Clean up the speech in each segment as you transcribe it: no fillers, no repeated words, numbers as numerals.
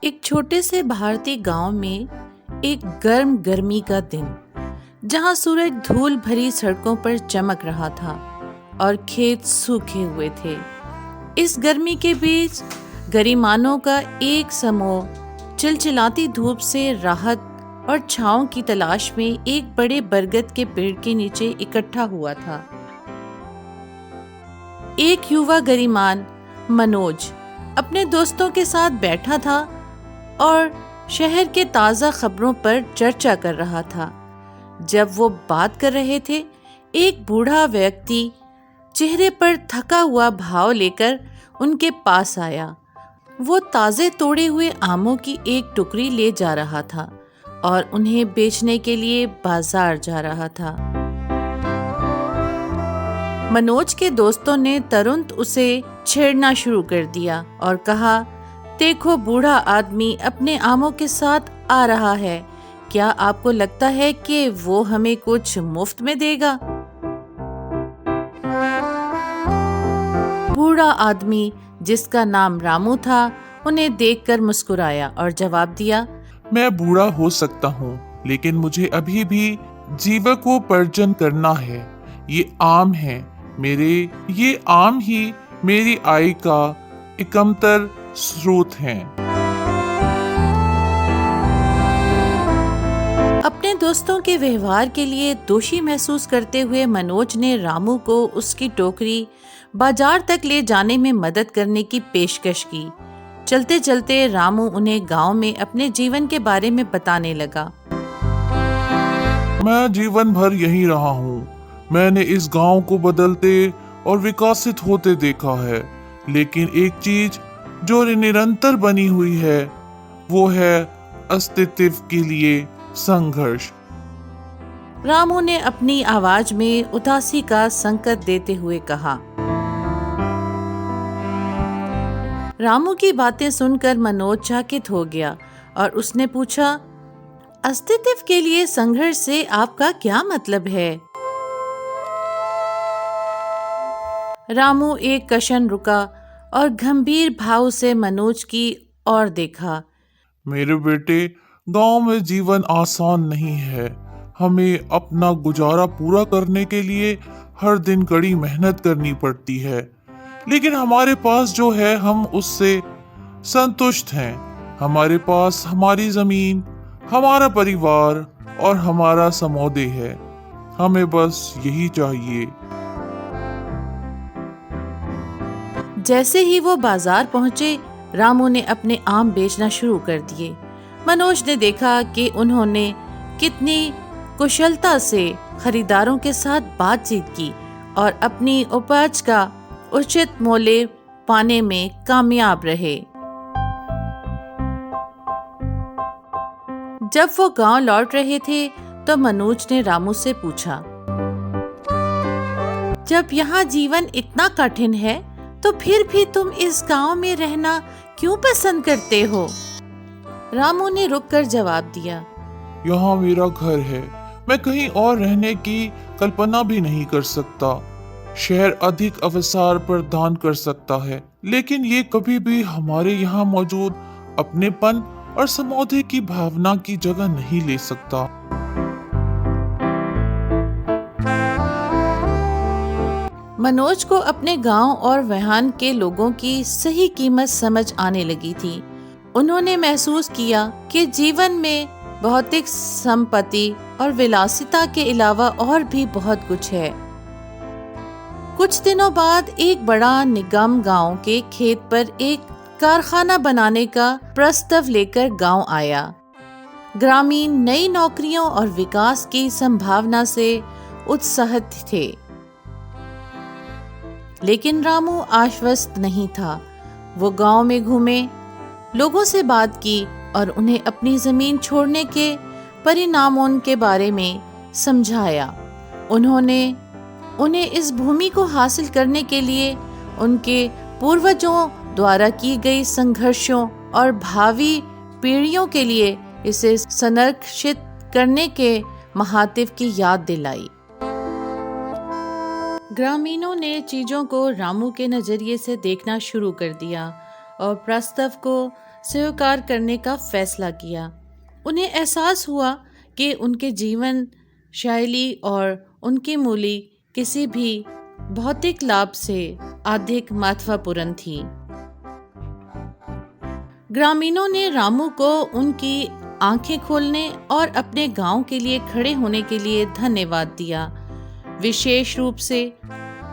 एक छोटे से भारतीय गांव में एक गर्म गर्मी का दिन, जहां सूरज धूल भरी सड़कों पर चमक रहा था और खेत सूखे हुए थे। इस गर्मी के बीच गरिमानों का एक समूह चिलचिलाती धूप से राहत और छांव की तलाश में एक बड़े बरगद के पेड़ के नीचे इकट्ठा हुआ था। एक युवा गरिमान मनोज अपने दोस्तों के साथ बैठा था और शहर के ताज़ा खबरों पर चर्चा कर रहा था। जब वो बात कर रहे थे, एक बूढ़ा व्यक्ति चेहरे पर थका हुआ भाव लेकर उनके पास आया। वो ताज़े तोड़े हुए आमों की एक टुकड़ी ले जा रहा था और उन्हें बेचने के लिए बाजार जा रहा था। मनोज के दोस्तों ने तुरंत उसे छेड़ना शुरू कर दिया और कहा, देखो, बूढ़ा आदमी अपने आमों के साथ आ रहा है। क्या आपको लगता है कि वो हमें कुछ मुफ्त में देगा? बूढ़ा आदमी, जिसका नाम रामू था, उन्हें देखकर मुस्कुराया और जवाब दिया, मैं बूढ़ा हो सकता हूँ, लेकिन मुझे अभी भी जीविकोपार्जन करना है। ये आम ही मेरी आय का एकमात्र स्रोत हैं। अपने दोस्तों के व्यवहार के लिए दोषी महसूस करते हुए मनोज ने रामू को उसकी टोकरी बाजार तक ले जाने में मदद करने की पेशकश की। चलते चलते रामू उन्हें गांव में अपने जीवन के बारे में बताने लगा। मैं जीवन भर यहीं रहा हूँ। मैंने इस गांव को बदलते और विकसित होते देखा है, लेकिन एक चीज जो निरंतर बनी हुई है, वो है अस्तित्व के लिए संघर्ष। रामू ने अपनी आवाज में उदासी का संकेत देते हुए कहा। रामू की बातें सुनकर मनोज चकित हो गया और उसने पूछा, अस्तित्व के लिए संघर्ष से आपका क्या मतलब है? रामू एक क्षण रुका और गंभीर भाव से मनोज की ओर देखा। मेरे बेटे, गांव में जीवन आसान नहीं है। हमें अपना गुजारा पूरा करने के लिए हर दिन कड़ी मेहनत करनी पड़ती है, लेकिन हमारे पास जो है हम उससे संतुष्ट हैं। हमारे पास हमारी जमीन, हमारा परिवार और हमारा समुदाय है। हमें बस यही चाहिए। जैसे ही वो बाजार पहुंचे, रामू ने अपने आम बेचना शुरू कर दिए। मनोज ने देखा कि उन्होंने कितनी कुशलता से खरीदारों के साथ बातचीत की और अपनी उपज का उचित मूल्य पाने में कामयाब रहे। जब वो गांव लौट रहे थे तो मनोज ने रामू से पूछा, जब यहाँ जीवन इतना कठिन है तो फिर भी तुम इस गांव में रहना क्यों पसंद करते हो? रामू ने रुककर जवाब दिया, यहाँ मेरा घर है। मैं कहीं और रहने की कल्पना भी नहीं कर सकता। शहर अधिक अवसर प्रदान कर सकता है, लेकिन ये कभी भी हमारे यहाँ मौजूद अपनेपन और समुदाय की भावना की जगह नहीं ले सकता। मनोज को अपने गांव और वहां के लोगों की सही कीमत समझ आने लगी थी। उन्होंने महसूस किया कि जीवन में भौतिक संपत्ति और विलासिता के अलावा और भी बहुत कुछ है। कुछ दिनों बाद एक बड़ा निगम गांव के खेत पर एक कारखाना बनाने का प्रस्ताव लेकर गांव आया। ग्रामीण नई नौकरियों और विकास की संभावना से उत्साहित थे, लेकिन रामू आश्वस्त नहीं था। वो गांव में घूमे, लोगों से बात की और उन्हें अपनी जमीन छोड़ने के परिणामों के बारे में समझाया। उन्होंने उन्हें इस भूमि को हासिल करने के लिए उनके पूर्वजों द्वारा की गई संघर्षों और भावी पीढ़ियों के लिए इसे संरक्षित करने के महत्व की याद दिलाई। ग्रामीणों ने चीजों को रामू के नजरिए से देखना शुरू कर दिया और प्रस्ताव को स्वीकार करने का फैसला किया। उन्हें एहसास हुआ कि उनके जीवन शैली और उनकी मूल्य किसी भी भौतिक लाभ से अधिक महत्वपूर्ण थी। ग्रामीणों ने रामू को उनकी आंखें खोलने और अपने गांव के लिए खड़े होने के लिए धन्यवाद दिया। विशेष रूप से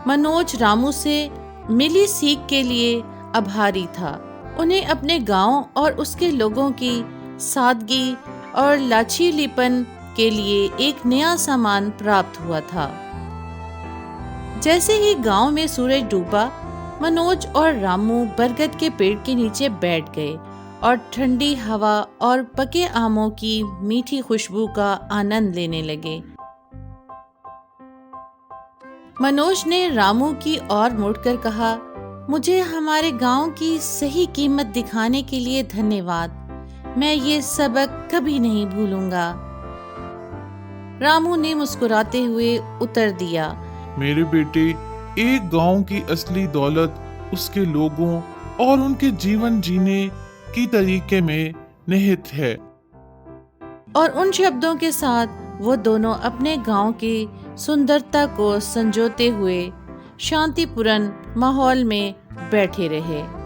मनोज रामू से मिली सीख के लिए आभारी था। उन्हें अपने गांव और उसके लोगों की सादगी और लचीलेपन के लिए एक नया सम्मान प्राप्त हुआ था। जैसे ही गांव में सूरज डूबा, मनोज और रामू बरगद के पेड़ के नीचे बैठ गए और ठंडी हवा और पके आमों की मीठी खुशबू का आनंद लेने लगे। मनोज ने रामू की ओर मुड़कर कहा, मुझे हमारे गांव की सही कीमत दिखाने के लिए धन्यवाद। मैं ये सबक कभी नहीं भूलूंगा। रामू ने मुस्कुराते हुए उत्तर दिया, मेरे बेटे, एक गांव की असली दौलत उसके लोगों और उनके जीवन जीने की तरीके में निहित है। और उन शब्दों के साथ वो दोनों अपने गांव की सुंदरता को संजोते हुए शांतिपूर्ण माहौल में बैठे रहे।